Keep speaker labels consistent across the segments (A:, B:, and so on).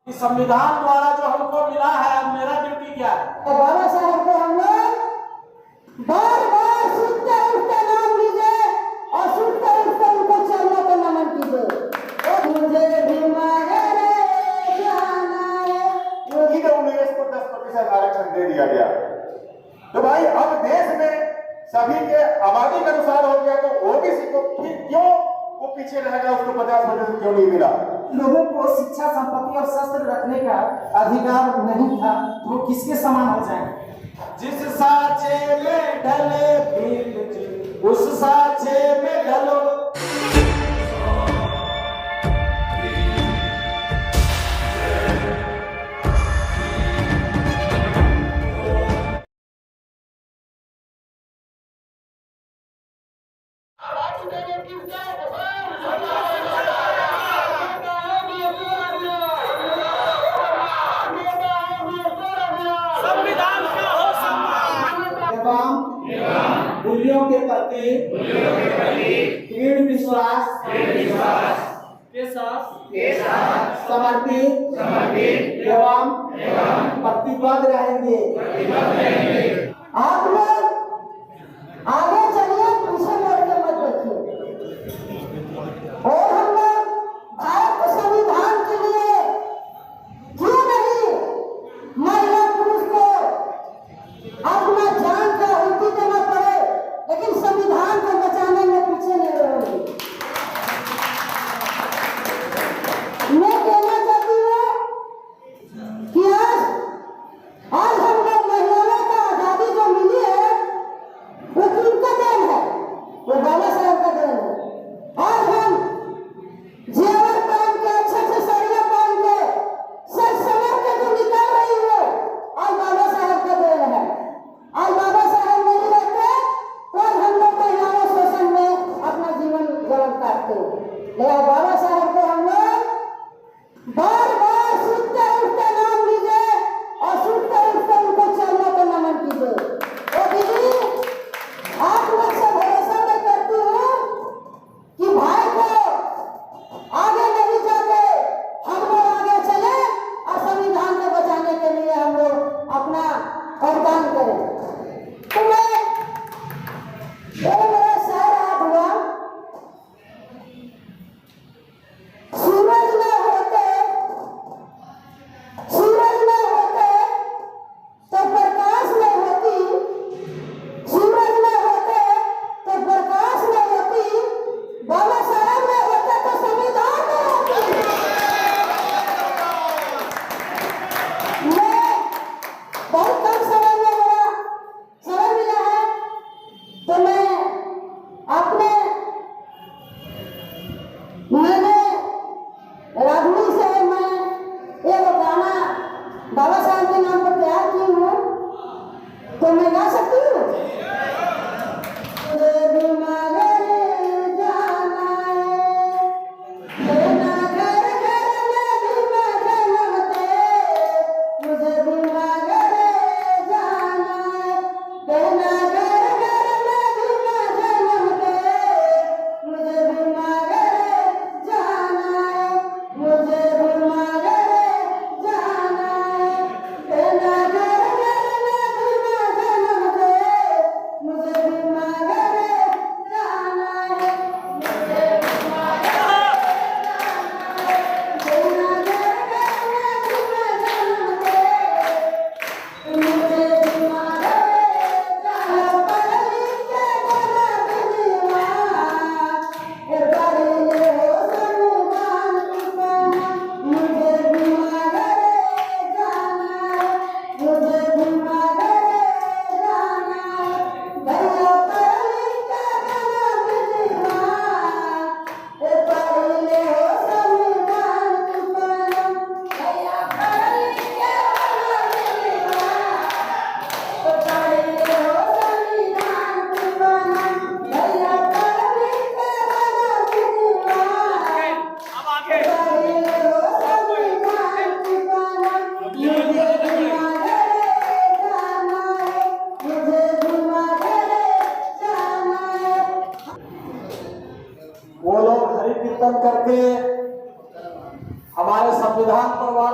A: संविधान द्वारा जो हमको मिला है, अब मेरा ड्यूटी क्या है?
B: तो बाबा साहब को हम लोग बार बार सुनते उठते नाम लीजिए और सुनते उठते उनको चरणों को नमन कीजिए। मुझे भी मांगे रे जाना है।
C: ईडब्ल्यूएस को 10% आरक्षण दे दिया गया। तो भाई अब देश में सभी के आबादी के अनुसार हो गया, तो ओबीसी को फिर क्यों वो पीछे रह गया? उसको 50% क्यों नहीं मिला?
A: लोगों को शिक्षा, संपत्ति और शस्त्र रखने का अधिकार नहीं था, तो वो किसके समान हो जाए? जिस साँचे में ढले भील जी, उस साँचे में ढलो। मूल्यों के प्रति दृढ़ विश्वास के साथ समर्पित एवं प्रतिबद्ध रहेंगे।
B: आप लोग आगे चलिए, पीछे मुड़ के मत देखिए। और हम लोग भारत के संविधान के लिए क्यों नहीं महिला पुरुष को अपना जान का आहुति देना पड़े, लेकिन संविधान को बचाने में पीछे नहीं रहेंगे। मैं कहना चाहती हूँ कि आज हम लोग महिलाओं को आजादी जो मिली है, वो किनका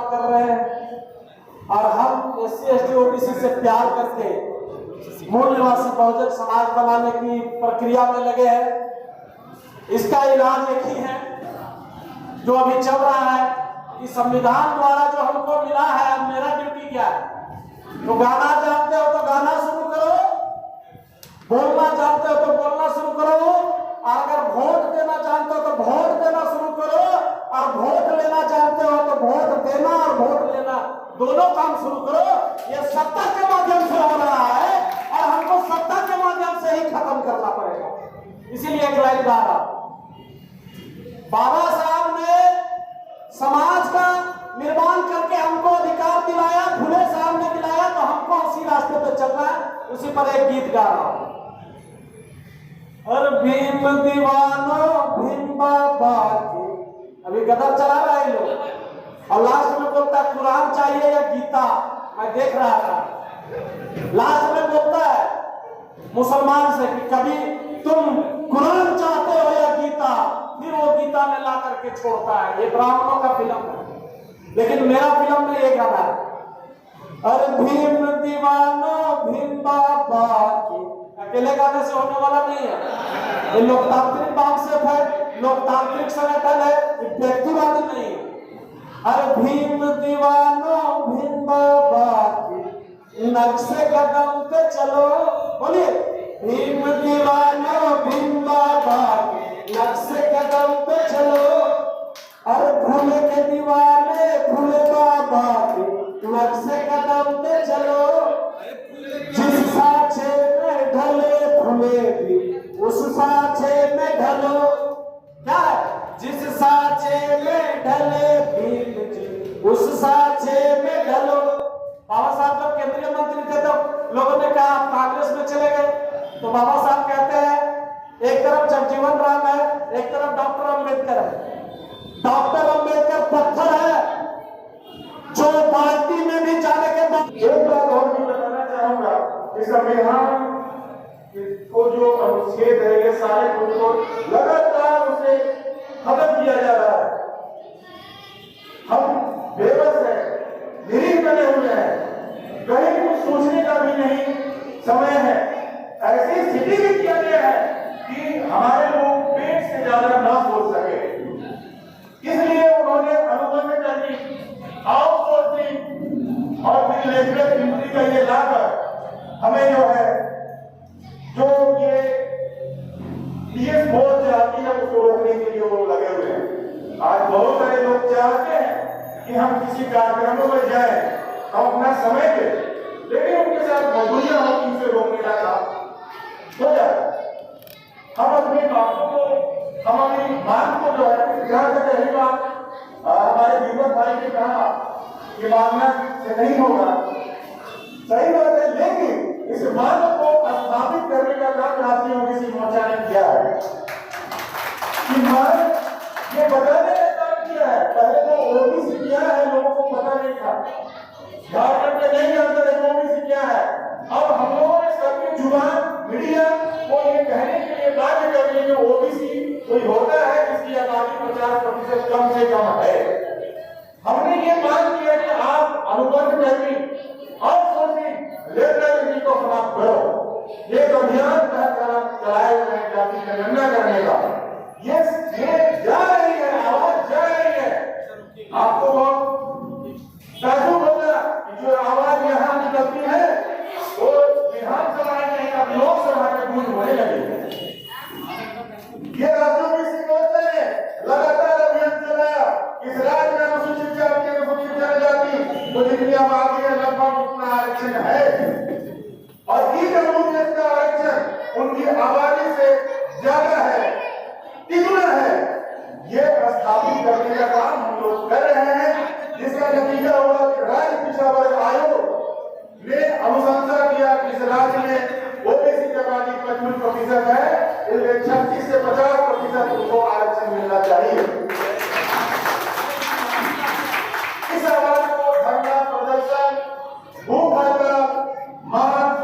A: बात कर रहे हैं और हम SC ST OBC से प्यार करके मूल निवासी बहुजन समाज बनाने की प्रक्रिया में लगे हैं। इसका इलाज एक ही है जो अभी चल रहा है कि संविधान द्वारा जो हमको मिला है, मेरा ड्यूटी क्या है? तो गाना जानते हो तो गाना शुरू करो, बोलना जानते हो तो बोलना शुरू करो, और अगर वोट देना जानते हो तो वोट देना शुरू करो, और वोट लेना जानते हो तो वोट देना और वोट लेना दोनों काम शुरू करो। ये सत्ता के माध्यम से हो रहा है और हमको सत्ता के माध्यम से ही खत्म करना पड़ेगा। इसीलिए एक लाइन गा रहा हूं। बाबा साहब ने समाज का निर्माण करके हमको अधिकार दिलाया, फुले साहब ने दिलाया, तो हमको उसी रास्ते पे चलना है। उसी पर एक गीत गा रहा हूं। और भीम दीवानो भीम बाबा की, अभी गदर चला रहा है लोग, और लास्ट में बोलता है कुरान चाहिए या गीता। मैं देख रहा था, लास्ट में बोलता है मुसलमान से कि कभी तुम कुरान चाहते हो या गीता, फिर वो गीता में ला करके छोड़ता है। ये ब्राह्मणों का फिल्म है, लेकिन मेरा फिल्म में ये गाना है। अरे भीम दीवानो भीम बाबा की, अकेले गाने से होने वाला नहीं है। ये लोकतांत्रिक कॉन्सेप्ट है, लोकतांत्रिक संगठन है, व्यक्तिवादी नहीं है। अरे भीम दीवानो भीम बाबा की, नक्शे कदम पे चलो, बोलिए भीम दीवानो भीम बाबा की, नक्शे कदम पे चलो। अरे भूले के दीवाने भूले बाबा की, नक्शे कदम पे चलो। जिस साँचे में ढले भूले भी, उस साँचे में ढलो। क्या है? जिस साँचे में ढले भीम जी, उस साँचे में ढलो। बाबा साहब जब केंद्रीय मंत्री थे तो लोगों ने कहा आप कांग्रेस में चले गए, तो बाबा साहब कहते हैं एक तरफ जगजीवन राम है, एक तरफ डॉक्टर अंबेडकर है। डॉक्टर अंबेडकर पत्थर है जो पार्टी में भी जाने के बाद।
C: एक बात और भी बताना चाहूंगा कि संविधान को जो अनुच्छेद है, ये सारे को लगातार उसे खत्म किया जा रहा है। हम बेबस है, निरीह बने हुए हैं, कहीं कुछ सोचने का भी नहीं समय है। ऐसी स्थिति भी किया गया है कि हमारे लोग पेट से ज्यादा ना सोच सके, इसलिए उन्होंने अनुबंध करनी, आउटसोर्सिंग और फिर लेखक गिनती का ये लाकर हमें जो है, जो ये पीएस बोर्ड चाहती है उसको रोकने के लिए वो लगे हुए हैं। आज बहुत सारे लोग चाहते हैं कि हम किसी कार्यक्रमों में जाएं, हम अपना समय दें, लेकिन उनके साथ मजबूरियां होती, उसे रोकने का काम हो जाए। हम अपनी बातों को, हमारी मांग को जो है, ध्यान से रही बात हमारे दीपक भाई ने कहा कि मांगना से नहीं होगा, सही बात है, लेकिन इस मांग को स्थापित करने का काम राष्ट्रीय ओबीसी मोर्चा ने किया है। कि मांग ये बताने का काम किया है, पहले तो ओबीसी क्या है लोगों को पता नहीं था, झारखंड में नहीं जानते थे ओबीसी क्या है। अब हम लोगों ने सबकी जुबान मीडिया को ये कहने के लिए बाध्य कर दी कि ओबीसी कोई होता है जिसकी आबादी 50% कम से कम है। हमने ये मांग किया कि आप अनुबंध करनी और सोचनी लेटरलिटी को समाप्त करो। एक अभियान चलाए हुए हैं जाति जनगणना करने का, ये जा रही है, आवाज जा रही है। आपको बहुत ताजुब होगा कि जो आवाज यहाँ निकलती है वो विधानसभा में, अब लोकसभा में गूंज होने लगी है। ये राज्यों में से मोर्चा ने लगातार अभियान चलाया, इस राज्य में अनुसूचित जाति, अनुसूचित जनजाति को जितनी आबादी है लगभग उतना आरक्षण है, और ईडब्ल्यूएस का आरक्षण उनकी आबादी से ज्यादा है, तिगुना है। ये स्थापित करने का काम हम लोग कर रहे हैं, जिसका नतीजा हुआ कि राज्य पिछड़ा वर्ग आयोग ने अनुशंसा किया कि इस राज्य में ओबीसी की आबादी 55% है, इसमें 36 से 50% उनको आरक्षण मिलना चाहिए। इस आवाज को धरना प्रदर्शन, भूख हड़ताल, मार्च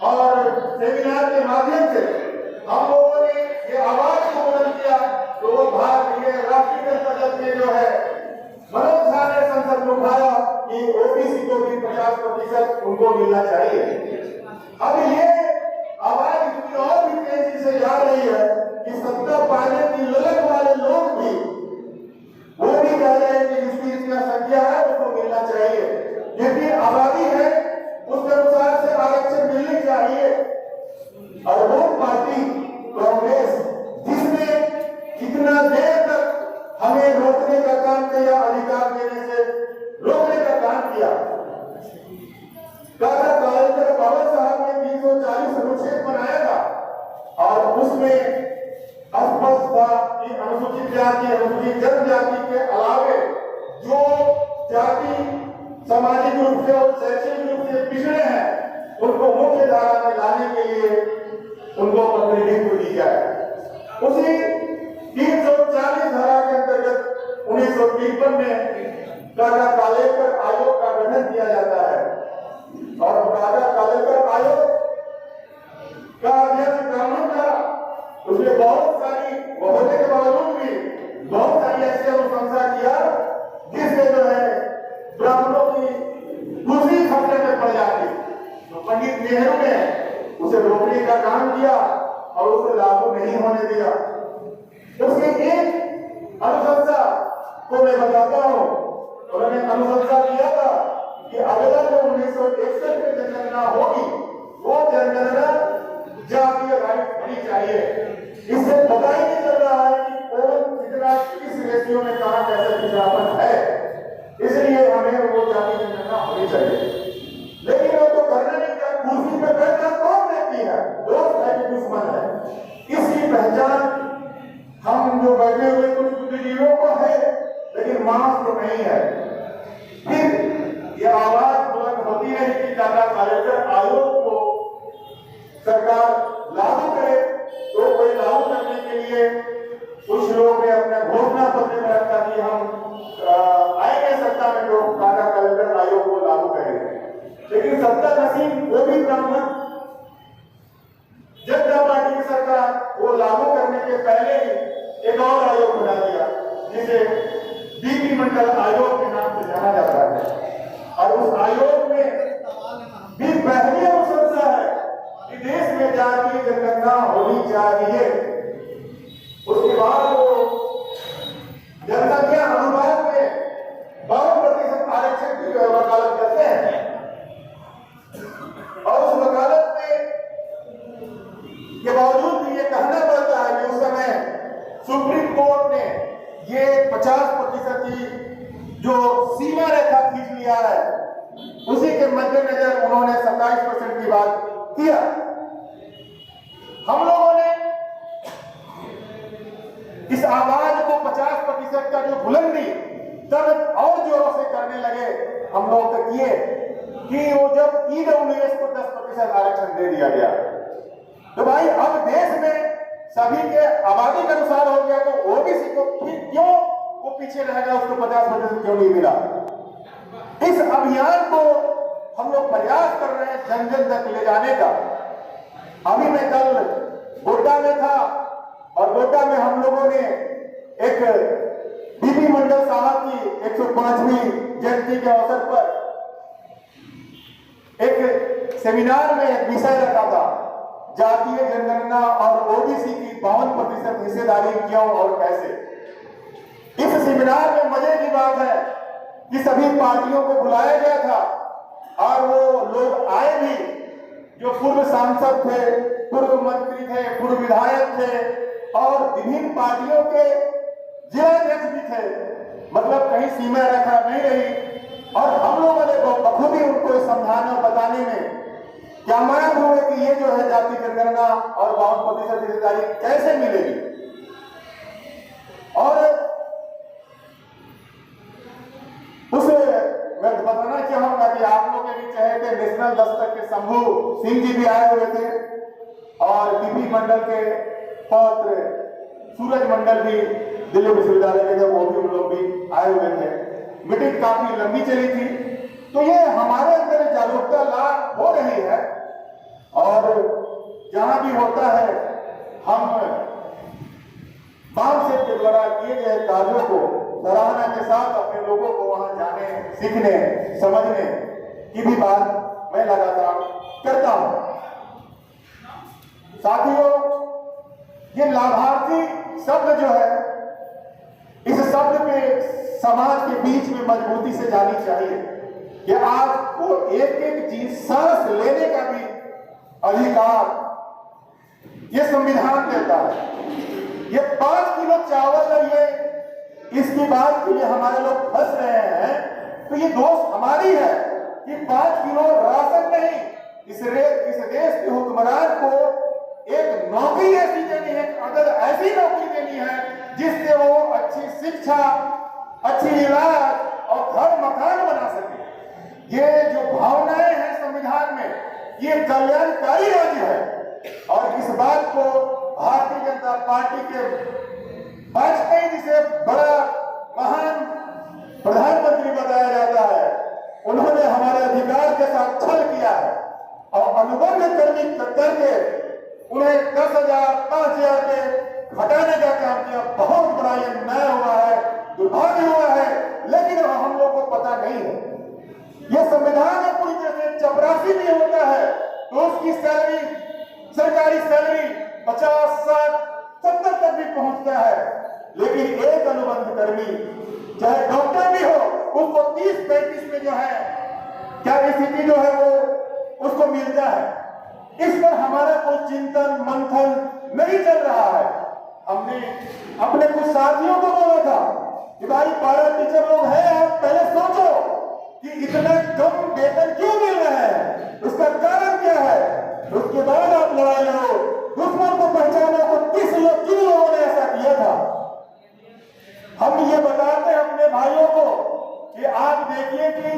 C: और सेमिनार के माध्यम से हम लोगों ने ये आवाज को बुलंद किया। तो वो भारतीय राष्ट्रीय जनता दल के जो है मनोज झा ने 50% उनको मिलना चाहिए। अब ये आवाज इतनी और भी तेजी से जा रही है कि सत्ता पाने की ललक वाले लोग भी वो भी कह रहे हैं कि जिसकी इतना संख्या है उसको मिलना चाहिए, जितनी आबादी है उसके अनुसार से आरक्षण मिलनी चाहिए। और वो पार्टी कांग्रेस जिसने कितना देर तक हमें रोकने का काम किया, अधिकार देने से रोकने का काम किया। काका कालेकर बाबा साहब ने 340 अनुच्छेद बनाया था और उसमें स्पष्ट था कि अनुसूचित जाति, अनुसूचित जनजाति के अलावे जो जाति सामाजिक रूप से और शैक्षणिक रूप से पिछड़े हैं उनको मुख्य धारा में लाने के लिए उनको प्रतिनिधित्व दी जाए। उसी 340 धारा के अंतर्गत 1953 में काका कालेकर आयोग का गठन किया जाता है और काका कालेकर आयोग का अध्यक्ष ब्राह्मण था। उसने बहुत सारी होने के बावजूद भी बहुत सारी ऐसी अनुशंसा किया जिससे जो है ब्राह्मणों की दूसरी खतरे में पड़ जाती। तो पंडित नेहरू ने उसे रोकने का काम किया और उसे लागू नहीं होने दिया। उसकी एक अनुशंसा को मैं बताता हूं। उन्होंने अनुशंसा किया था कि अगला जो 1961 में जनगणना होगी वो जनगणना जातीय आधारित होनी चाहिए। इससे पता ही नहीं चल रहा है कि कौन कितना किस रेशियो में कहां कैसे पिछड़ापन है, इसलिए हमें वो जाति जनगणना होनी चाहिए। लेकिन वो तो करना नहीं चाहिए। कुर्सी पे बैठकर कौन रहती है, दोस्त है कि दुश्मन है, इसकी पहचान हम जो बैठे हुए कुछ बुद्धिजीवियों को है लेकिन मांस तो नहीं है। फिर ये आवाज बुलंद होती रही कि काका कालेकर आयोग को सरकार लागू करे। तो कोई लागू करने के लिए कुछ लोग ने अपने घोषणा पत्र में रखा कि हम आएंगे सत्ता में तो काका कालेकर आयोग को लागू करेंगे। लेकिन सत्ता नसीब वो भी ब्राह्मण जनता पार्टी की सरकार वो लागू करने के पहले ही एक और आयोग बना दिया जिसे डीपी मंडल आयोग के नाम से जाना जाता है। और उस आयोग में भी पहली अनुशंसा है कि देश में जातीय जनगणना होनी चाहिए। उसके बाद वो जनसंख्या अनुपात में 52% आरक्षण की वकालत करते हैं और उस वकालत में के बावजूद भी ये कहना पड़ता है कि उस समय सुप्रीम कोर्ट ने ये 50% की जो सीमा रेखा खींच लिया है उसी के मद्देनजर उन्होंने 27% की बात किया। हम लोगों ने इस आवाज को 50% का जो बुलंदी तब और जोरों से करने लगे हम लोग तक किए कि वो जब ईडब्ल्यूएस को 10% आरक्षण दे दिया गया तो भाई अब देश में सभी के आबादी के अनुसार हो गया तो ओबीसी को फिर क्यों वो पीछे रहेगा, उसको 50% क्यों नहीं मिला। इस अभियान को हम लोग प्रयास कर रहे हैं जन जन तक ले जाने का। अभी मैं कल गोड्डा में था और गोड्डा में हम लोगों ने एक डीपी मंडल साहब की 105वीं जयंती के अवसर पर एक सेमिनार में एक विषय रखा था, जातीय जनगणना और ओबीसी की 52% हिस्सेदारी क्यों और कैसे। इस सेमिनार में मजे की बात है कि सभी पार्टियों को बुलाया गया था और वो लोग आए भी जो पूर्व सांसद थे, पूर्व मंत्री थे, पूर्व विधायक थे और विभिन्न पार्टियों के जिलाध्यक्ष भी थे। मतलब कहीं सीमा रेखा नहीं रही और हम लोगों ने बखूबी उनको समझाने और बताने में क्या मालूम हुए कि ये जो है जाति जनगणना और 52% हिस्सेदारी कैसे मिलेगी। और उसे मैं बताना चाहूंगा कि आप लोग के भी चहेते नेशनल दस्तक के शंभू सिंह जी भी आए हुए थे और डीपी मंडल के पत्र सूरज मंडल भी दिल्ली विश्वविद्यालय के जब वो भी उन लोग भी आए हुए थे। मीटिंग काफी लंबी चली थी। तो ये हमारे अंदर जागरूकता ला हो रही है और जहां भी होता है हम बाम सेठ के द्वारा किए गए कार्यों को सराहना के साथ अपने लोगों को वहां जाने, सीखने, समझने की भी बात मैं लगातार करता हूं। साथियों, ये लाभार्थी शब्द जो है, इस शब्द पे समाज के बीच में मजबूती से जानी चाहिए कि आपको एक एक चीज सांस लेने का भी अधिकार ये संविधान देता है। ये 5 किलो चावल ये इसकी बात के लिए हमारे लोग फंस रहे हैं, तो ये दोस्त हमारी है कि 5 किलो राशन नहीं, इस देश के हुक्मरान को एक नौकरी ऐसी देनी है, अगर ऐसी नौकरी देनी है जिससे वो अच्छी शिक्षा, अच्छी इलाज और घर मकान बना सके। ये जो भावनाएं हैं संविधान में, ये कल्याणकारी राज्य है। और इस बात को भारतीय जनता पार्टी के वाजपेयी जी से बड़ा महान प्रधानमंत्री बताया जाता है, उन्होंने हमारे अधिकार के साथ छल किया है और अनुबंध कर्मी करके उन्हें 10,000 5,000 पे घटाने का काम किया। बहुत बड़ा ये न्याय हुआ है, दुर्भाग्य हुआ है, लेकिन हम लोग को पता नहीं है। ये संविधान में पूरी तरह से चपरासी भी होता है तो उसकी सैलरी, सरकारी सैलरी 50, 60, 70 तक भी पहुंचता है, लेकिन एक अनुबंध कर्मी चाहे डॉक्टर भी हो, उसको 30-35 में जो है क्या स्थिति जो है वो उसको मिलता है। इस पर हमारा कोई चिंतन मंथन नहीं चल रहा है। हमने अपने कुछ साथियों को बोला था कि भाई पैरा टीचर लोग हैं, आप पहले सोचो कि इतना कम वेतन क्यों मिल रहा है, उसका कारण क्या है, उसके बाद आप लड़ाई लड़ो। दुश्मन को पहचानो को किन लोगों ने ऐसा किया था। हम ये बताते हैं अपने भाइयों को कि आप देखिए कि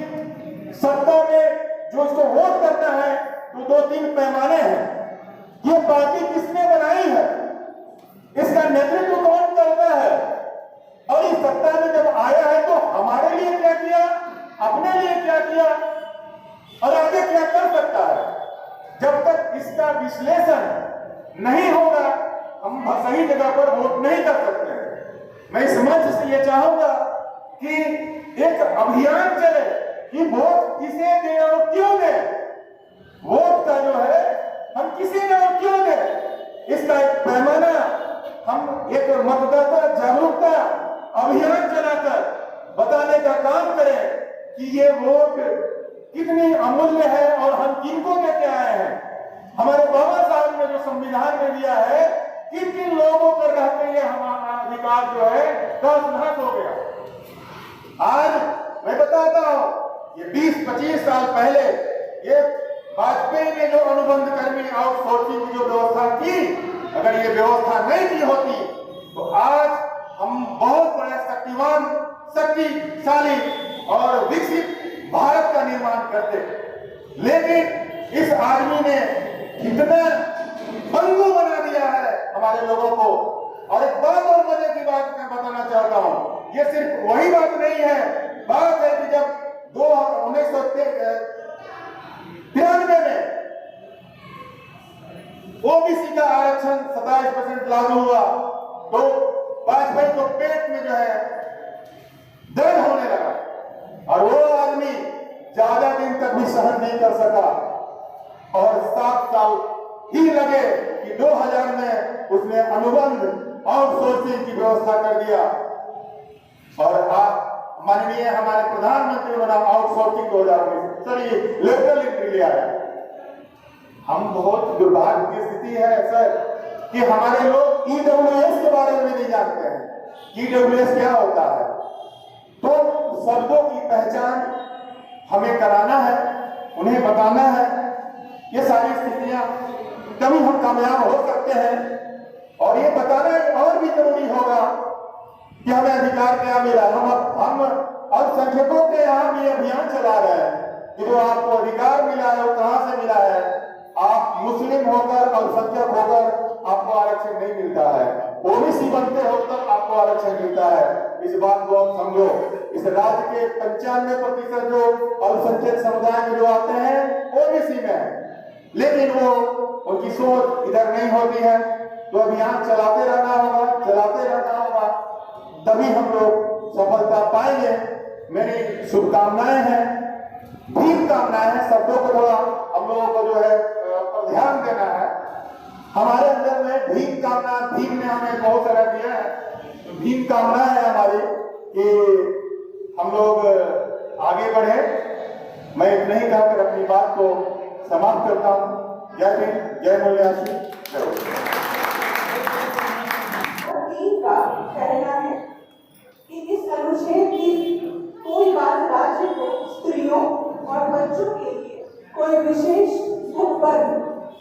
C: सत्ता में जो इसको वोट करना है तो 2-3 पैमाने हैं। ये पार्टी किसने बनाई है, इसका नेतृत्व कौन करता है, और इस सत्ता में जब आया है तो हमारे लिए क्या किया, अपने लिए क्या किया और आगे क्या कर सकता है। जब तक इसका विश्लेषण नहीं होगा हम सही जगह पर वोट नहीं कर सकते। मैं इस मंच से ये चाहूंगा कि एक अभियान चले कि वोट किसे दें और क्यों दें। वोट का जो है हम किसे दें और क्यों दें, इसका एक पैमाना हम एक मतदाता जागरूकता अभियान चलाकर बताने का काम करें कि ये वोट कितनी अमूल्य है और हम किनको देके आए हैं। हमारे बाबा साहब ने जो संविधान में दिया है, किन किन लोगों पर रहते हुए हमारा अधिकार जो है तहस-नहस हो गया। आज मैं बताता हूं, ये 20-25 साल पहले ये वाजपेयी ने जो अनुबंध कर्मी आउटसोर्सिंग की जो व्यवस्था की, अगर ये व्यवस्था नहीं की होती तो आज हम बहुत बड़ा शक्तिवान, शक्तिशाली और विकसित भारत का निर्माण करते। लेकिन इस आदमी ने इतना पंगु बना दिया है हमारे लोगों को। और एक बात और मजे की बात मैं बताना चाहता हूं, ये सिर्फ वही बात नहीं है, बात है कि जब 1993 में ओबीसी का आरक्षण 27% लागू हुआ तो वाजपेयी को पेट में जो है दर्द होने लगा और वो आदमी ज्यादा दिन तक भी सहन नहीं कर सका और 7 साल ही लगे कि 2000 में उसने अनुबंध आउटसोर्सिंग की व्यवस्था कर दिया। और आप माननीय हमारे प्रधानमंत्री उन्होंने आउटसोर्सिंग 2019 सॉरी लेटरल एंट्री ले आया। हम बहुत दुर्भाग्य की स्थिति है सर कि हमारे लोग ईडब्ल्यूएस के बारे में नहीं जानते हैं। ईडब्ल्यूएस क्या होता है, तो शब्दों की पहचान हमें कराना है, उन्हें बताना है। ये सारी स्थितियां तभी हम कामयाब हो सकते हैं और ये बताना और भी जरूरी होगा कि हमें अधिकार क्या मिला। हम अल्पसंख्यकों के यहाँ भी अभियान चला रहे हैं कि जो आपको अधिकार मिला है वो कहां से मिला है। आप मुस्लिम होकर, अल्पसंख्यक होकर आपको आरक्षण नहीं मिलता है, ओबीसी बनते हो तब आपको आरक्षण मिलता है। इस बात को आप समझो। इस राज्य के 95% जो अल्पसंख्यक समुदाय में जो आते हैं ओबीसी में है, लेकिन वो उनकी सोच इधर नहीं होती है। तो अभियान चलाते रहना होगा, तभी हम लोग सफलता पाएंगे। मेरी शुभकामनाएं हैं। भीम कामना है, शब्दों को थोड़ा हम लोगों को जो है पर ध्यान देना है। हमारे अंदर में भीम कामना, भीम ने हमें बहुत सारा दिया है, तो भीम कामना है हमारी कि हम लोग आगे बढ़े। मैं इतना ही कहकर अपनी बात को समाप्त करता हूँ। जय भीम, जय मूल्यासी, जय।
B: का कहना है कि इस अनुच्छेद की कोई बात राज्य को स्त्रियों और बच्चों के लिए कोई विशेष उपवर्ग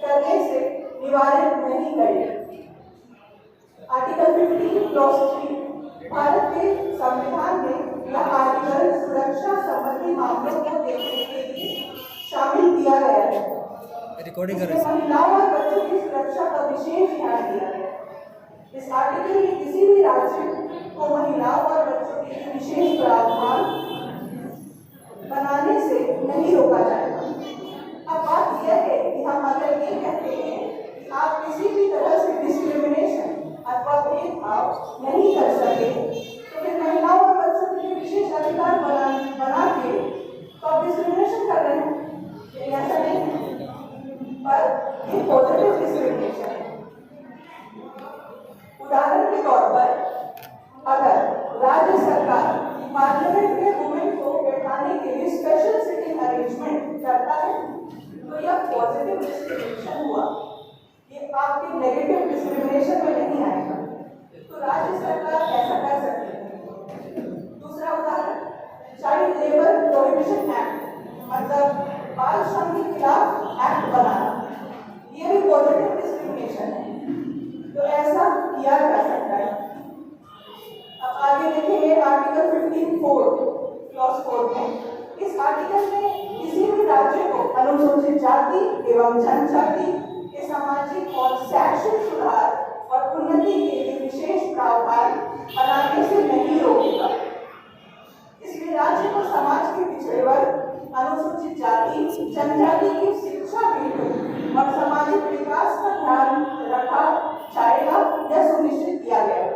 B: करने से निवारित नहीं करेगी। आर्टिकल 15 क्लॉज 3 भारत के संविधान में यह आर्टिकल सुरक्षा संबंधी मामलों को देखने के लिए शामिल किया गया है। महिलाओं और बच्चों की सुरक्षा का विशेष ध्यान दिया गया है। इस आर्टिकल में किसी भी राज्य को महिलाओं और बच्चों के लिए विशेष प्रावधान बनाने से नहीं रोका जाएगा। अब बात यह है कि हम अगर ये कहते हैं कि आप किसी भी तरह से डिस्क्रिमिनेशन अथवा भेदभाव नहीं कर सके, तो फिर महिलाओं और बच्चों के लिए विशेष अधिकार बना के तो आप डिस्क्रिमिनेशन कर रहे हैं। ऐसा नहीं है, पर ये पॉजिटिव डिस्क्रिमिनेशन है। उदाहरण के तौर पर अगर राज्य सरकार पार्लियामेंट में वुमेन को बैठाने के लिए स्पेशल सिटिंग अरेंजमेंट करता है तो यह पॉजिटिव डिस्क्रिमिनेशन हुआ, ये आपके नेगेटिव डिस्क्रिमिनेशन में नहीं आएगा। तो राज्य सरकार ऐसा कर सकती है। दूसरा उदाहरण चाइल्ड लेबर प्रोहिबिशन एक्ट, मतलब बाल श्रम के खिलाफ एक्ट बनाना, ये भी पॉजिटिव डिस्क्रिमिनेशन है, तो ऐसा किया जा सकता है। अब आगे देखेंगे आर्टिकल 15(4) क्लॉज 4 में। इस आर्टिकल में किसी भी राज्य को अनुसूचित जाति एवं जनजाति के सामाजिक और शैक्षिक सुधार और उन्नति के लिए विशेष प्रावधान बनाने से नहीं रोकेगा। इसलिए राज्य को समाज के पिछड़े वर्ग, अनुसूचित जाति, जनजाति की शिक्षा हेतु और सामाजिक विकास का ध्यान रखा जाएगा, यह सुनिश्चित किया गया।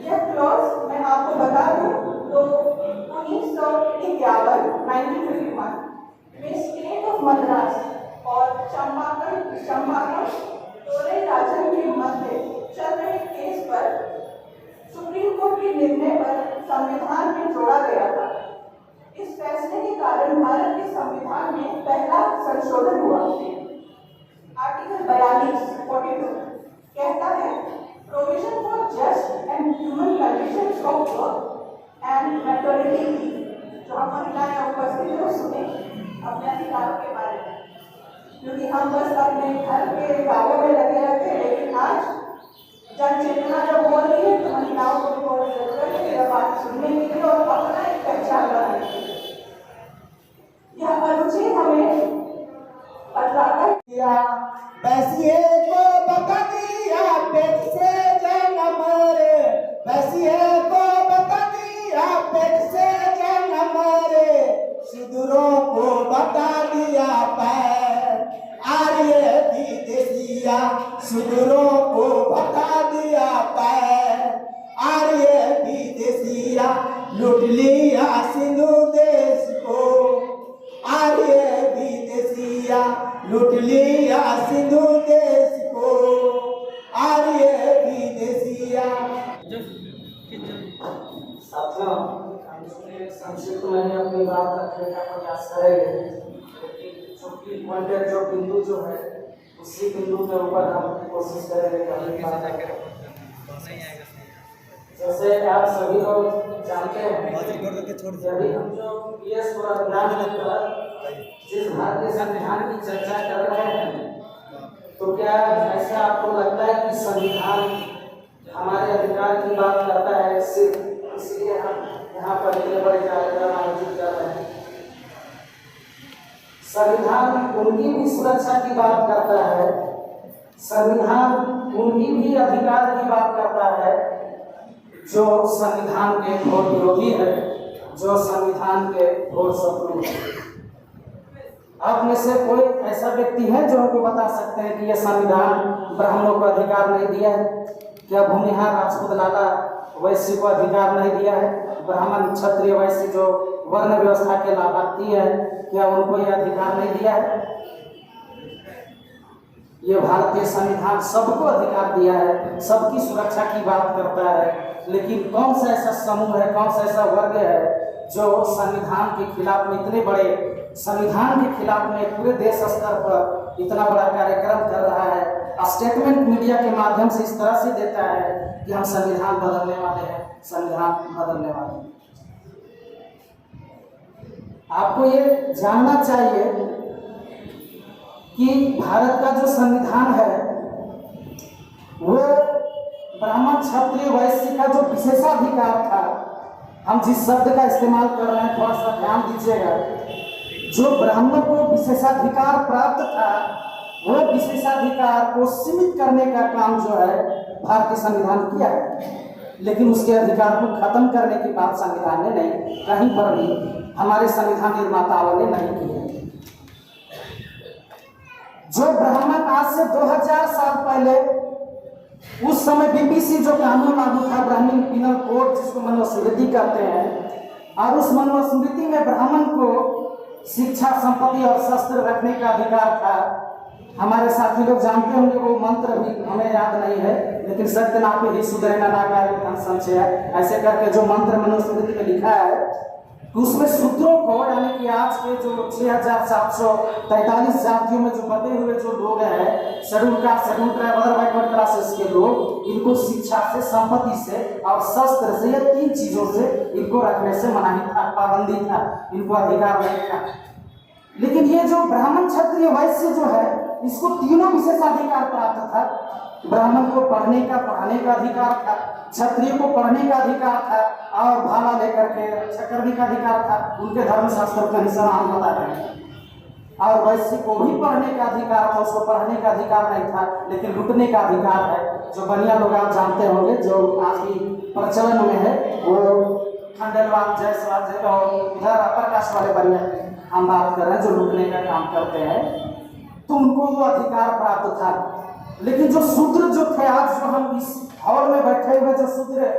B: यह क्लॉज मैं आपको बता दूं तो 1951 में स्टेट ऑफ मद्रास और चंपारण तोरे राजन के मध्य चल रहे केस पर सुप्रीम कोर्ट के निर्णय पर संविधान में जोड़ा गया था। इस फैसले के कारण भारत के संविधान में पहला संशोधन हुआ। आर्टिकल 42 कहता है provision for just and human conditions of work and maternity leave. जो हम महिलाएं उपस्थित हो सुने अपने अधिकारों के बारे में, क्योंकि हम बस अपने घर के गाँवों में लगे रहते हैं, लेकिन आज जन चेतना जब हो रही है तो महिलाओं को भी बहुत जरूरत है यह बात सुनने के लिए और अपना एक पहचान बनाने के लिए। यह अनुच्छेद हमें बतलाता
A: दिया बैसिए को बता दिया पेट से जन्म रे, बैसिए को बता दिया पेट से जन्म रे, सुदूरों को बता दिया पैर आर्य विदेशिया, सुदूरों को बता दिया पैर आर्य विदेशिया, लूट लिया सिंधु देश को आर्य विदेशिया, लूट लिया सिंधु देश को आर्य विदेशिया।
D: साथियों, संक्षिप्त में अपनी बात रखने का प्रयास करेंगे। जो बिंदु जो है उसी बिंदु के ऊपर हम कोशिश करेंगे करने की। जैसे आप सभी लोग जानते हैं, यदि हम जो पीएस पूरा अभियान जिस भारतीय संविधान की चर्चा कर रहे हैं, तो क्या ऐसा आपको लगता है कि संविधान हमारे अधिकार की बात करता है सिर्फ इसलिए हम यहाँ पर इतने बड़े कार्यक्रम आयोजित कर रहे हैं? संविधान उनकी भी सुरक्षा की बात करता है, संविधान उनकी भी अधिकार की बात करता है जो संविधान के घोर विरोधी है, जो संविधान के घोर शत्रु है। आप में से कोई ऐसा व्यक्ति है जो हमको बता सकते हैं कि यह संविधान ब्राह्मणों को अधिकार नहीं दिया है? क्या भूमिहार राजपूत लाला वैश्य को अधिकार नहीं दिया है? ब्राह्मण क्षत्रिय वैश्य जो वर्ण व्यवस्था के लाभार्थी है, क्या उनको यह अधिकार नहीं दिया है? ये भारतीय संविधान सबको अधिकार दिया है, सबकी सुरक्षा की बात करता है। लेकिन कौन सा ऐसा समूह है, कौन सा ऐसा वर्ग है जो संविधान के खिलाफ में, इतने बड़े संविधान के खिलाफ में पूरे देश स्तर पर इतना बड़ा कार्यक्रम कर रहा है, स्टेटमेंट मीडिया के माध्यम से इस तरह से देता है कि हम संविधान बदलने वाले हैं, संविधान बदलने वाले हैं। आपको ये जानना चाहिए कि भारत का जो संविधान है वो ब्राह्मण क्षत्रिय वैश्य का जो विशेषाधिकार था, हम जिस शब्द का इस्तेमाल कर रहे हैं थोड़ा सा ध्यान दीजिएगा, जो ब्राह्मण को विशेषाधिकार प्राप्त था वो विशेषाधिकार को सीमित करने का काम जो है भारतीय संविधान किया है, लेकिन उसके अधिकार को खत्म करने की बात संविधान ने नहीं, कहीं पर भी हमारे संविधान निर्माताओं ने नहीं की है। जो ब्राह्मण आज से 2000 साल पहले, उस समय बीपीसी जो कानून लागू था, ब्राह्मण पिनल कोड जिसको मनुस्मृति कहते हैं, और उस मनुस्मृति में ब्राह्मण को शिक्षा, संपत्ति और शस्त्र रखने का अधिकार था। हमारे साथी लोग जानते होंगे वो मंत्र भी, हमें याद नहीं है, लेकिन सत्य नापे ही सुधरेना नागारी धन संचय, ऐसे करके जो मंत्र मनुस्मृति में लिखा है, उसमें शूद्रों को, यानी कि आज के जो 6743 जातियों में जो बटे हुए जो लोग हैं, schedule caste, schedule tribe, other backward classes के लोग, इनको शिक्षा से, संपत्ति से और शस्त्र से, ये 3 चीजों से इनको रखने से मनाही था, पाबंदी था, इनको अधिकार नहीं था। लेकिन ये जो ब्राह्मण क्षत्रिय वैश्य जो है, इसको तीनों विशेषाधिकार प्राप्त था। ब्राह्मण को पढ़ने का, पढ़ाने का अधिकार था, क्षत्रिय को पढ़ने का अधिकार था और भाला लेकर के रक्षा करने का अधिकार था, उनके धर्मशास्त्र के अनुसार हम बता रहे हैं। और वैश्य को भी पढ़ने का अधिकार था, उसको पढ़ने का अधिकार नहीं था, लेकिन लूटने का अधिकार है। जो बनिया लोग आप जानते होंगे, जो आज भी प्रचलन में है, वो खंडेलवाल, जायसवाल और इधर अपर कास्ट वाले बनिया हम बात कर रहे हैं, जो लूटने का काम करते हैं, तो उनको वो अधिकार प्राप्त था। लेकिन जो शूद्र जो थे, आज जो हम इस हॉल में बैठे हुए जो शूद्र,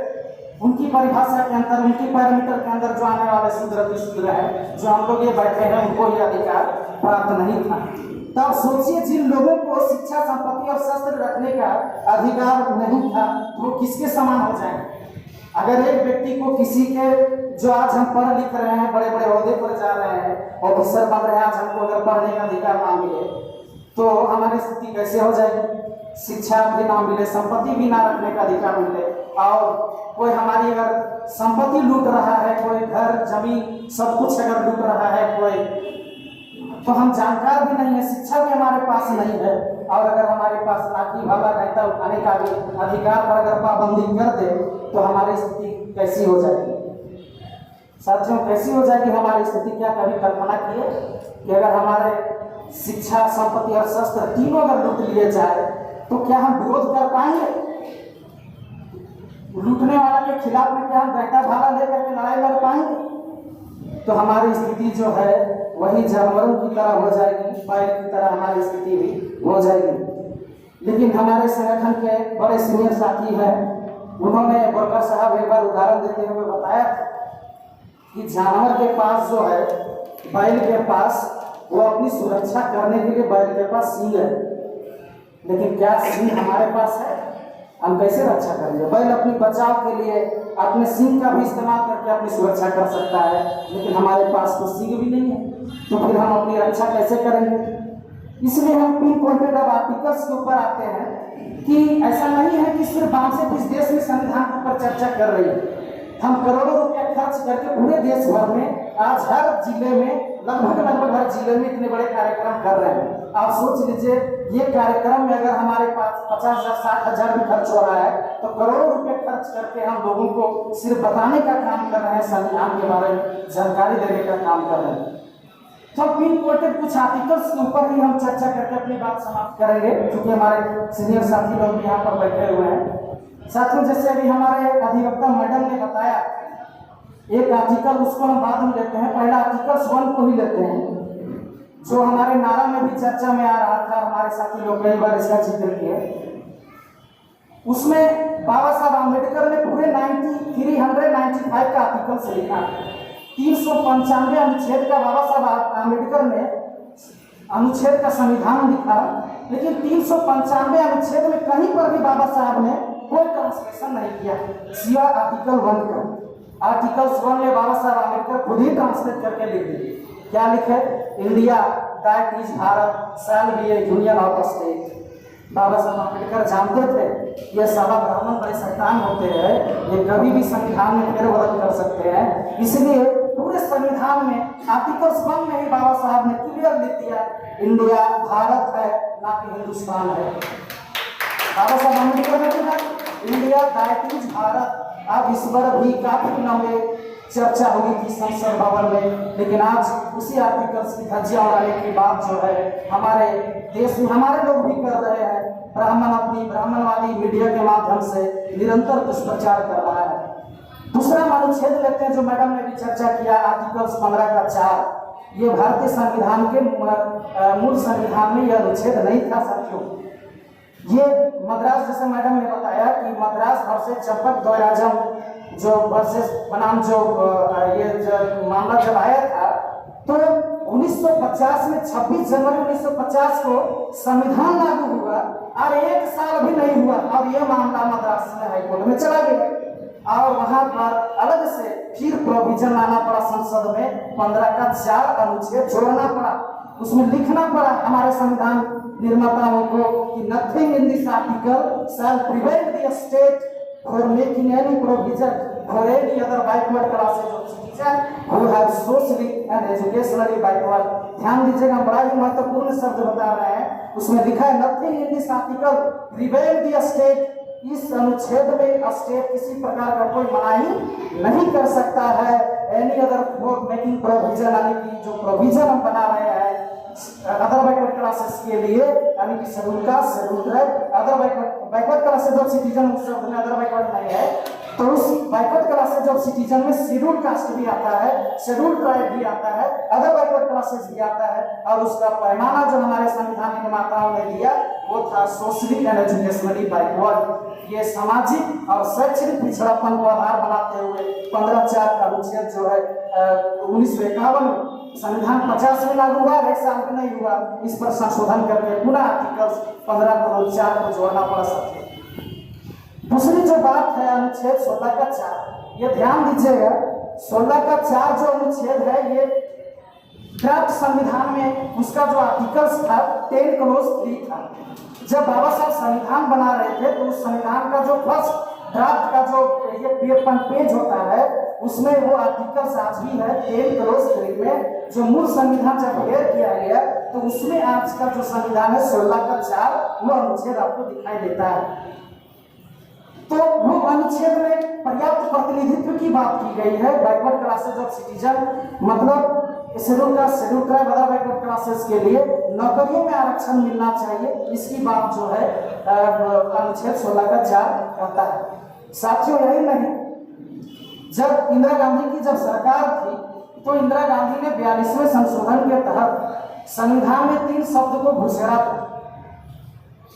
D: उनकी परिभाषा के अंदर, उनकी पैरामीटर के अंदर जो आने वाले शूद्र है, जो हम लोग ये बैठे हैं, उनको ये अधिकार प्राप्त नहीं था। तब सोचिए, जिन लोगों को शिक्षा, संपत्ति और शस्त्र रखने का अधिकार नहीं था, तो वो किसके समान हो जाएंगे? अगर एक व्यक्ति को, किसी के, जो आज हम पढ़ लिख रहे हैं, बड़े बड़े ओहदे पर जा रहे हैं, ऑफिसर बन रहे हैं, आज हमको अगर पढ़ने का अधिकार ना मिले तो हमारी स्थिति कैसे हो जाएगी? शिक्षा भी ना मिले, संपत्ति भी ना रखने का अधिकार मिले, और कोई हमारी अगर संपत्ति लूट रहा है, कोई घर जमीन सब कुछ अगर लूट रहा है कोई, तो हम जानकार भी नहीं है, शिक्षा भी हमारे पास नहीं है, और अगर हमारे पास लाठी भाला रहता उठाने का भी अधिकार पर अगर पाबंदी कर दे तो हमारी स्थिति कैसी हो जाएगी? साथियों, कैसी हो जाएगी हमारी स्थिति? क्या कभी कल्पना किए कि अगर हमारे शिक्षा, संपत्ति और शस्त्र तीनों अगर लूट लिए जाए तो क्या हम विरोध कर पाएंगे? लूटने वाला के खिलाफ में क्या हम बैठा भाला लेकर के लड़ाई लड़ पाएंगे? तो हमारी स्थिति जो है वही जानवरों की तरह हो जाएगी, बैल की तरह हमारी स्थिति भी हो जाएगी। लेकिन हमारे संगठन के बड़े सीनियर साथी हैं, उन्होंने बोरकर साहब एक बार उदाहरण देते हुए बताया कि जानवर के पास जो है, बैल के पास, वो अपनी सुरक्षा करने के लिए बैल के पास सींग है, लेकिन क्या सींग हमारे पास है? हम कैसे रक्षा करेंगे? बैल अपनी बचाव के लिए अपने सींग का भी इस्तेमाल करके अपनी सुरक्षा कर सकता है, लेकिन हमारे पास तो सींग भी नहीं है, तो फिर हम अपनी रक्षा कैसे करेंगे? इसलिए हम पिन पॉइंटेड अब आर्टिकल्स के ऊपर आते हैं कि ऐसा नहीं है कि सिर्फ हम से इस देश में संविधान के ऊपर चर्चा कर रही है। हम करोड़ों रुपया खर्च करके पूरे देश भर में आज हर जिले में, लगभग हर जिले में इतने बड़े कार्यक्रम कर रहे हैं। आप सोच लीजिए, ये कार्यक्रम में अगर हमारे पास 50,000 60,000 भी खर्च हो रहा है, तो करोड़ों रुपए खर्च करके हम लोगों को सिर्फ बताने का काम कर रहे हैं, संविधान के बारे में जानकारी देने का काम कर रहे हैं। तो पिन पॉइंटेड कुछ आर्टिकल्स के ऊपर ही हम चर्चा करके अपनी बात समाप्त करेंगे, क्योंकि हमारे सीनियर साथी लोग भी यहाँ पर बैठे हुए हैं। साथियों, जैसे अभी हमारे अधिवक्ता मैडम ने बताया, एक आर्टिकल उसको हम बाद में लेते हैं, पहला आर्टिकल 1 को ही लेते हैं, जो हमारे नारा में भी चर्चा में आ रहा था, हमारे साथी लोग कई बार इसका जिक्र किया।
A: उसमें बाबा साहब आम्बेडकर ने पूरे 395 का आर्टिकल से लिखा। 395 अनुच्छेद का बाबा साहब आम्बेडकर ने अनुच्छेद का संविधान लिखा, लेकिन 395 अनुच्छेद में कहीं पर भी बाबा साहब ने कोई ट्रांसलेशन नहीं किया, सिवा आर्टिकल 1 का। आर्टिकल 1 में बाबा साहब आम्बेडकर खुद ही ट्रांसलेट करके लिख दिए। क्या लिखे? India that is Bharat shall be a union of state. Baba Saheb Ambedkar जानते थे ये सारा ब्राह्मण बड़े शैतान होते हैं, ये कभी भी संविधान में फेरबदल कर सकते हैं, इसलिए पूरे संविधान में आर्टिकल 1 में ही बाबा साहब ने क्लियर लिख दिया इंडिया भारत है, ना कि हिंदुस्तान है। बाबा साहब आम्बेडकर ने कहा इंडिया दैट इज भारत। अब इस पर भी काफी लंबे चर्चा हुई थी संसद भवन में, लेकिन आज उसी आर्टिकल्स की धज्जियां उड़ाने की बात जो है हमारे देश में हमारे लोग भी कर रहे हैं। ब्राह्मण अपनी ब्राह्मणवादी मीडिया के माध्यम से निरंतर दुष्प्रचार कर रहा है। दूसरा अनुच्छेद लेते हैं जो मैडम ने भी चर्चा किया, आर्टिकल 15 का 4। ये भारतीय संविधान के मूल संविधान में यह अनुच्छेद नहीं था साथियों। ये मद्रास, जैसे मैडम ने बताया कि मद्रास वर्सेस चंपक द्वैराजम जो वर्सेस बनाम जो ये मामला जब आया था, तो 1950 में 26 जनवरी 1950 को संविधान लागू हुआ और 1 साल भी नहीं हुआ और ये मामला मद्रास में हाईकोर्ट में चला गया और वहां पर अलग से फिर प्रोविजन लाना पड़ा संसद में। 15 का 4 अनुच्छेद जोड़ना पड़ा, उसमें लिखना पड़ा हमारे संविधान निर्माताओं को कि nothing in this article shall prevent the state for making any provision for any other backward classes of citizen who have socially and educationally backward। ध्यान दीजिएगा, बड़ा ही महत्वपूर्ण शब्द बता रहे हैं। उसमें लिखा है nothing in this article prevent the state। इस अनुच्छेद में स्टेट किसी प्रकार का कोई मनाही नहीं कर सकता है। Any other for making provision, यानी कि जो प्रोविजन हम बना रहे हैं अदर बैकवर्ड क्लासेस के लिए, यानी कि schedule caste, schedule tribe, other backward classes of citizen, उस शब्द में अदर बैकवर्ड नहीं है, तो उस बैकवर्ड क्लासेस ऑफ सिटीजन में शेड्यूल कास्ट भी आता है, शेड्यूल ट्राइब भी आता है, अदर बैकवर्ड क्लासेस भी आता है। और उसका पैमाना जो हमारे संविधान निर्माताओं ने दिया वो था सोशली एंड एजुकेशनली बैकवर्ड। ये सामाजिक और शैक्षणिक पिछड़ापन को आधार बनाते हुए 15(4) का अनुच्छेद जो है 1951 संविधान 50 में लागू हुआ, 1 साल में नहीं हुआ, इस पर संशोधन करके पुनः आर्टिकल 15(4) को जोड़ना पड़ा सकते। दूसरी जो बात है अनुच्छेद 16 का 4, ये ध्यान दीजिएगा, 16 का 4 जो अनुच्छेद है ये ड्राफ्ट संविधान में उसका जो आर्टिकल्स था 10 क्लोज 3 था। जब बाबा साहब संविधान बना रहे थे तो उस संविधान का जो फर्स्ट ड्राफ्ट का जो ये पेज होता है उसमें वो आर्टिकल्स आज भी है 10 क्लोज 3 में। जो मूल संविधान जब क्लियर किया गया तो उसमें आज का जो संविधान है 16 का 4 वो अनुच्छेद आपको दिखाई देता है। तो वो अनुच्छेद में पर्याप्त प्रतिनिधित्व की बात की गई है बैकवर्ड क्लासेस ऑफ सिटीजन, मतलब schedule caste, schedule tribe, other backward classes के लिए नौकरियों में आरक्षण मिलना चाहिए, इसकी बात जो है अनुच्छेद 16 का 4 कहता है। साथियों यही नहीं, जब इंदिरा गांधी की जब सरकार थी तो इंदिरा गांधी ने 42वें संशोधन के तहत संविधान में 3 शब्द को घुसेड़ा था।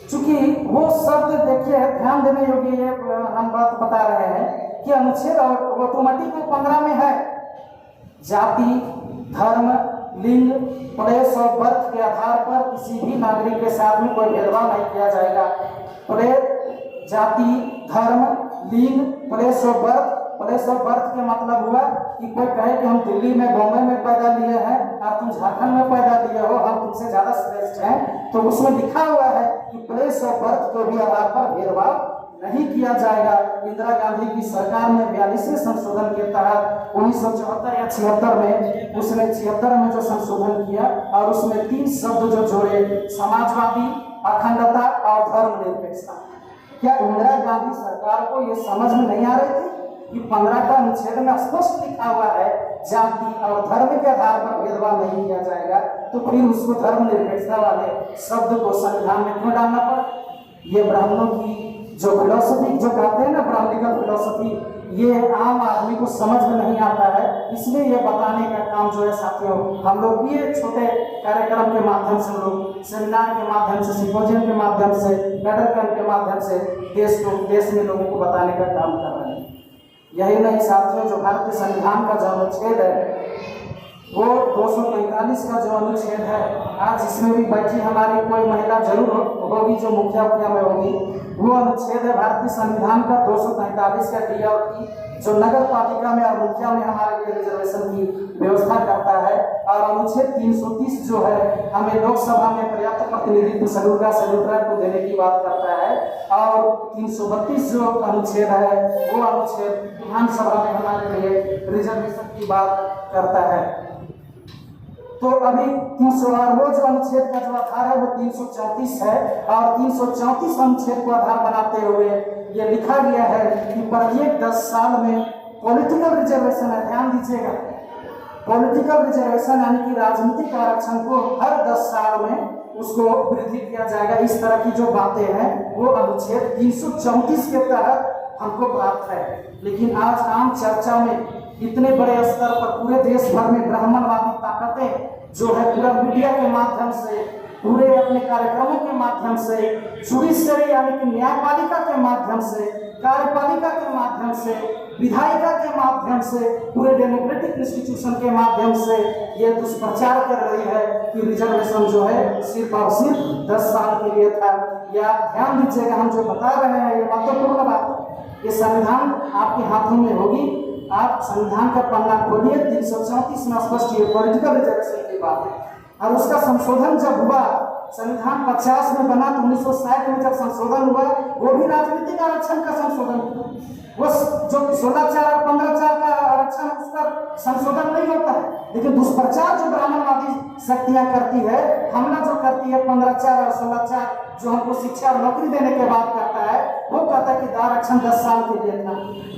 A: चूंकि वो शब्द देखिए ध्यान देने योग्य हम बात बता रहे हैं कि अनुच्छेद ऑटोमेटिक 15 में है, जाति, धर्म, लिंग, प्लेस ऑफ बर्थ के आधार पर किसी भी नागरिक के साथ में कोई भेदभाव नहीं किया जाएगा। प्लेस, जाति, धर्म, लिंग, place of birth. Place of birth के मतलब हुआ कि कोई कहे कि हम दिल्ली में, बॉम्बे में पैदा लिए हैं और तुम झारखंड में पैदा लिए हो, हम तुमसे ज्यादा श्रेष्ठ हैं, तो उसमें लिखा हुआ है कि प्लेस ऑफ बर्थ के भी आधार पर भेदभाव नहीं किया जाएगा। इंदिरा गांधी की सरकार ने 42वें संशोधन के तहत 1974 या 76 में, उसने 76 में जो संशोधन किया और उसमें 3 शब्द जो जोड़े, समाजवादी, अखंडता और धर्मनिरपेक्षता। क्या इंदिरा गांधी सरकार को ये समझ में नहीं आ रही थी कि 15 का अनुच्छेद में स्पष्ट लिखा हुआ है जाति और धर्म के आधार पर भेदभाव नहीं किया जाएगा, तो फिर उसको धर्मनिरपेक्षता वाले शब्द को संविधान में क्यों डालना पड़ा? ये ब्राह्मणों की
D: जो फिलोसफी जो कहते हैं ना ब्राह्मणिकल फिलोसफी, ये आम आदमी को समझ में नहीं आता है। इसलिए ये बताने का काम जो है साथियों हम लोग ये छोटे कार्यक्रम के माध्यम से, हम लोग सेमिनार के माध्यम से, सिम्पोजियम के माध्यम से, कैडर कैंप के माध्यम से देश में लोगों को बताने का काम कर रहे हैं। यही नहीं साथियों, जो भारतीय संविधान का जो अनुच्छेद है वो 245 का जो अनुच्छेद है, आज इसमें भी बैठी हमारी कोई महिला जरूर होगी जो मुखिया में होगी, वो अनुच्छेद है भारतीय संविधान का 245 का डी और की, जो नगर पालिका में और मुखिया में हमारे लिए रिजर्वेशन की व्यवस्था करता है। और अनुच्छेद 330 जो है हमें लोकसभा में पर्याप्त प्रतिनिधित्व शेड्यूल ट्राइब को देने की बात करता है। और 332 जो अनुच्छेद है वो अनुच्छेद विधानसभा में हमारे लिए रिजर्वेशन की बात करता है। तो अभी 300 और वो जो अनुच्छेद का जो आधार है वो 334 है। और 334 अनुच्छेद को आधार बनाते हुए ये लिखा गया है कि प्रत्येक 10 साल में पॉलिटिकल रिजर्वेशन है, ध्यान दीजिएगा, पॉलिटिकल रिजर्वेशन यानी कि राजनीतिक आरक्षण को हर 10 साल में उसको वृद्धि किया जाएगा। इस तरह की जो बातें हैं वो अनुच्छेद 334 के तहत हमको प्राप्त है। लेकिन आज आम चर्चा में इतने बड़े स्तर पर पूरे देश भर में ब्राह्मणवादी ताकतें जो है पूरा मीडिया के माध्यम से, पूरे अपने कार्यक्रमों के माध्यम से, जुडिशरी यानी कि न्यायपालिका के माध्यम से, कार्यपालिका के माध्यम से, विधायिका के माध्यम से, पूरे डेमोक्रेटिक इंस्टीट्यूशन के माध्यम से ये दुष्प्रचार कर रही है कि रिजर्वेशन जो है सिर्फ और सिर्फ 10 साल के लिए था। या ध्यान दीजिएगा, हम जो बता रहे हैं ये महत्वपूर्ण बात है। ये संविधान आपके हाथों में होगी, आप संविधान का पन्ना खोलिए, 334 में स्पष्ट ये पॉलिटिकल रिजर्वेशन की बात है। और उसका संशोधन जब हुआ, संविधान 50 में बना तो 1960 में जब संशोधन हुआ वो भी राजनीतिक आरक्षण का संशोधन हुआ। वो जो 16/4 और 15/4 का आरक्षण उसका संशोधन नहीं होता है, लेकिन दुष्प्रचार जो ब्राह्मणवादी शक्तियां करती है, हमला जो करती है 15/4 और 16/4 जो हमको शिक्षा और नौकरी देने के बाद करता है, वो कहता है कि आरक्षण 10 साल के लिए था।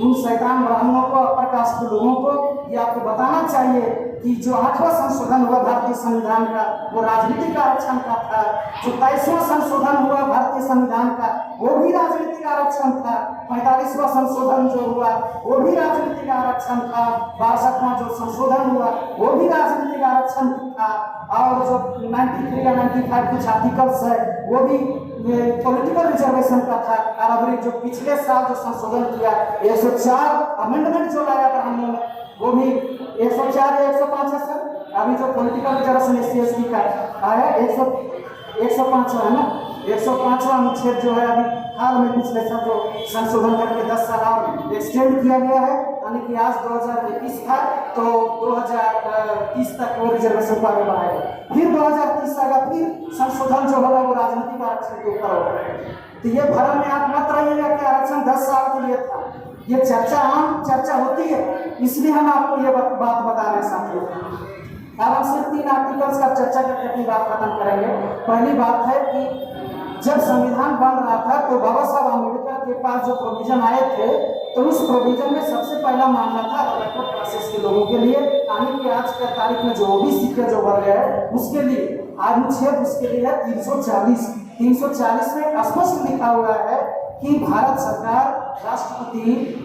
D: उन शैतान ब्राह्मणों को, अपर कास्ट के लोगों को ये आपको बताना चाहिए कि जो 8वां संशोधन हुआ भारतीय संविधान का वो राजनीतिक आरक्षण का था। जो 23वां संशोधन हुआ भारतीय संविधान का वो भी राजनीतिक आरक्षण था। 45वां संशोधन जो हुआ वो भी राजनीतिक आरक्षण था। 62वां जो संशोधन हुआ वो भी राजनीतिक आरक्षण था। और जो 93 या 95 कुछ आर्टिकल्स है वो भी पॉलिटिकल रिजर्वेशन का था। और अभी जो पिछले साल जो संशोधन किया 104 अमेंडमेंट जो लाया था हमने, वो भी 104 या 105 है सर। अभी जो पॉलिटिकल रिजर्वेशन SC/ST का आया 105 है ना, 105वां अनुच्छेद जो है अभी हाल में पिछले साल जो संशोधन करके 10 साल और एक्सटेंड किया गया है, यानी कि आज 2021 था तो 2030 तक वो रिजर्वेशन को आगे बढ़ाएगा। फिर 2030 आएगा, फिर संशोधन जो होगा वो राजनीतिक आरक्षण के ऊपर होगा। तो ये भ्रम में आप मत रहिएगा कि आरक्षण 10 साल के लिए था। ये चर्चा आम चर्चा होती है, इसलिए हम आपको ये बात बता रहे हैं साथियों। अब हम सिर्फ 3 आर्टिकल्स का चर्चा करके अपनी बात खत्म करेंगे। पहली बात है कि जब संविधान बन रहा था तो बाबा साहब अम्बेडकर के पास जो प्रोविजन आए थे तो उस प्रोविजन में सबसे पहला मामला था बैकवर्ड क्लासेस के लोगों के लिए, यानी कि आज के तारीख में जो OBC के जो वर्ग है उसके लिए अनुच्छेद उसके लिए है 340 में स्पष्ट लिखा हुआ है कि भारत सरकार राष्ट्रपति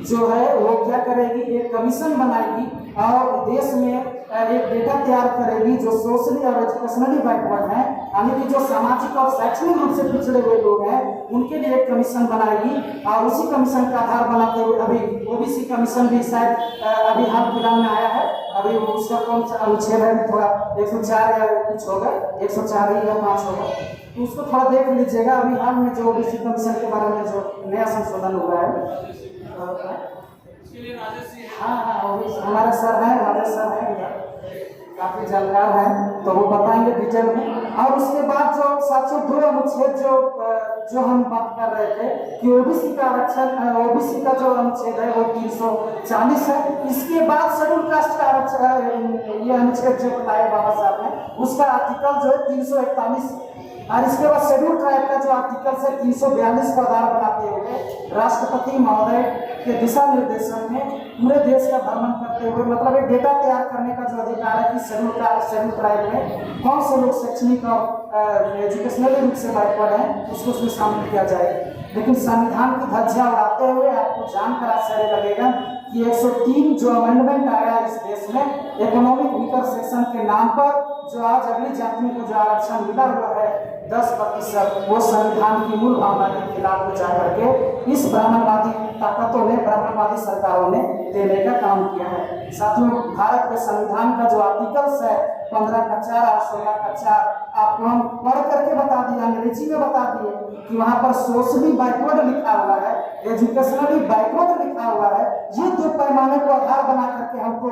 D: जो है वो क्या करेगी, एक कमीशन बनाएगी और देश में एक डेटा तैयार करेगी जो सोशली और एजुकेशनली बैकवर्ड है, यानी कि जो सामाजिक और शैक्षणिक रूप से पिछड़े हुए लोग हैं उनके लिए एक कमीशन बनाएगी। और उसी कमीशन का आधार बनाते हुए अभी OBC कमीशन भी शायद अभी हाल फिलहाल में आया है। अभी उसका कौन सा अनुच्छेद है, थोड़ा 104 या कुछ होगा, 104 या 5 होगा, तो उसको थोड़ा देख लीजिएगा। अभी हाल में जो OBC कमीशन के बारे में जो नया संशोधन हुआ है, हाँ हमारे सर हैं, राजेश सर हैं, काफी जानकार हैं, तो वो बताएंगे डिटेल में। और उसके बाद जो साथियों 2 अनुच्छेद जो हम बात कर रहे थे कि OBC का आरक्षण, OBC का जो अनुच्छेद है वो 340 है। इसके बाद शेड्यूल कास्ट का आरक्षण, ये अनुच्छेद जो बताया बाबा साहब ने, उसका आर्टिकल जो है 341। और इसके बाद शेड्यूल ट्राइब का जो आर्टिकल है 342 का आधार बनाते हुए राष्ट्रपति महोदय के दिशा निर्देशन में पूरे देश का भ्रमण करते हुए, मतलब एक डेटा तैयार करने का जो अधिकार है कि शेड्यूल ट्राइब में कौन से लोग शैक्षणिक और एजुकेशनल रूप से बैकवर्ड हैं उसको उसमें शामिल किया जाए। लेकिन संविधान की धज्जियां उड़ाते हुए आपको जानकर आश्चर्य लगेगा कि 103 जो अमेंडमेंट आया इस देश में इकोनॉमिक वीकर सेक्शन के नाम पर, जो आज अगली जातियों को जो आरक्षण मिला हुआ है 10%, वो संविधान की मूल भावना के खिलाफ में जाकर के इस ब्राह्मणवादी ताकतों ने, ब्राह्मणवादी सरकारों ने देने का काम किया है। साथियों, भारत के संविधान का जो आर्टिकल्स है 15 का 4 और 16 का 4 आपको हम पढ़ करके बता दिए, अंग्रेजी में बता दिए कि वहां पर सोशली बैकवर्ड लिखा हुआ है, एजुकेशनली बैकवर्ड लिखा हुआ है। ये दो पैमाने को आधार बना करके हमको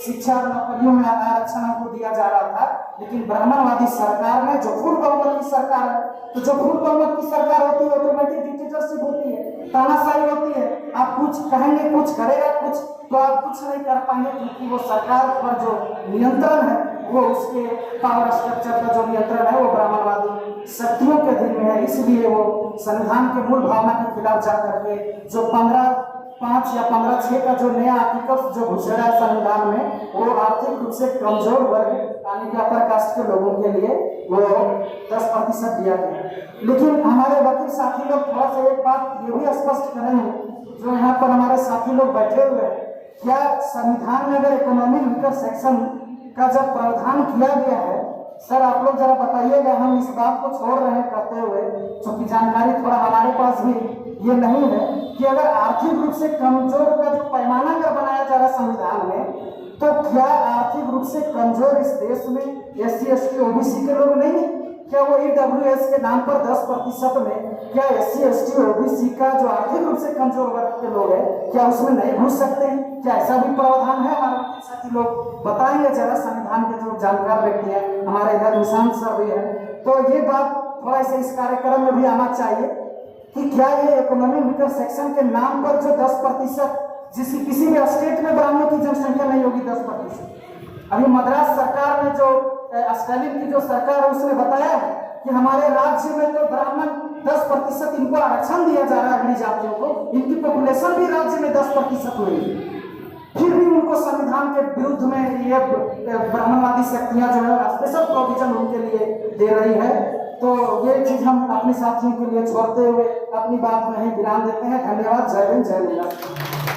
D: शिक्षा और नौकरियों में आरक्षण हमको दिया जा रहा था। लेकिन ब्राह्मणवादी सरकार ने, जो फुल बहुमत की सरकार है, तो जो फुल बहुमत की सरकार होती है ऑटोमेटिक डिक्टेटरशिप होती है, तानाशाही होती है। आप कुछ कहेंगे, कुछ करेगा कुछ, तो आप कुछ नहीं कर पाएंगे, क्योंकि वो सरकार पर जो नियंत्रण है, वो उसके पावर स्ट्रक्चर का जो नियंत्रण है वो ब्राह्मणवादी शक्तियों के अधीन में है। इसलिए वो संविधान के मूल भावना के खिलाफ जाकर के जो 15(5) या 15(6) का जो नया आर्टिकल जो घुसेड़ा है संविधान में, वो आर्थिक रूप से कमजोर वर्ग यानी कि अपर कास्ट के लोगों के लिए वो 10% दिया गया। लेकिन हमारे वकील साथी लोग थोड़ा सा एक बात ये भी स्पष्ट करेंगे, जो यहाँ पर हमारे साथी लोग बैठे हुए हैं, क्या संविधान में अगर इकोनॉमिक वीकर सेक्शन का जब प्रावधान किया गया है, सर आप लोग जरा बताइएगा, हम इस बात को छोड़ रहे हैं कहते हुए, क्योंकि जानकारी थोड़ा हमारे पास भी ये नहीं है कि अगर आर्थिक रूप से कमजोर का जो पैमाना अगर बनाया जा रहा है संविधान में, तो क्या आर्थिक रूप से कमजोर इस देश में SC ST OBC के लोग नहीं है? क्या वो EWS के नाम पर 10% में क्या SC ST OBC का जो आर्थिक रूप से कमजोर वर्ग के लोग हैं, क्या उसमें नहीं घुस सकते हैं? क्या ऐसा भी प्रावधान है? हमारे साथी लोग बताएंगे जरा, संविधान के जो जानकार व्यक्ति हैं, हमारे इधर निशांत सर भी है, तो ये बात थोड़ा सा इस कार्यक्रम में भी आना चाहिए कि क्या ये इकोनॉमिक वीकर सेक्शन के नाम पर जो 10%, जिसकी किसी भी स्टेट में ब्राह्मणों की जनसंख्या नहीं होगी 10%। अभी मद्रास सरकार ने जो स्टालिन की जो सरकार है उसने बताया है कि हमारे राज्य में तो ब्राह्मण 10% इनको आरक्षण दिया जा रहा है, अगली जातियों को, इनकी पॉपुलेशन भी राज्य में 10% हुई, फिर भी उनको संविधान के विरुद्ध में ये ब्राह्मणवादी शक्तियां जो है स्पेशल प्रोविजन उनके लिए दे रही है। तो ये चीज हम अपने साथियों के लिए छोड़ते हुए अपनी बात में ही विराम देते हैं। धन्यवाद। जय हिंद, जय हिंद।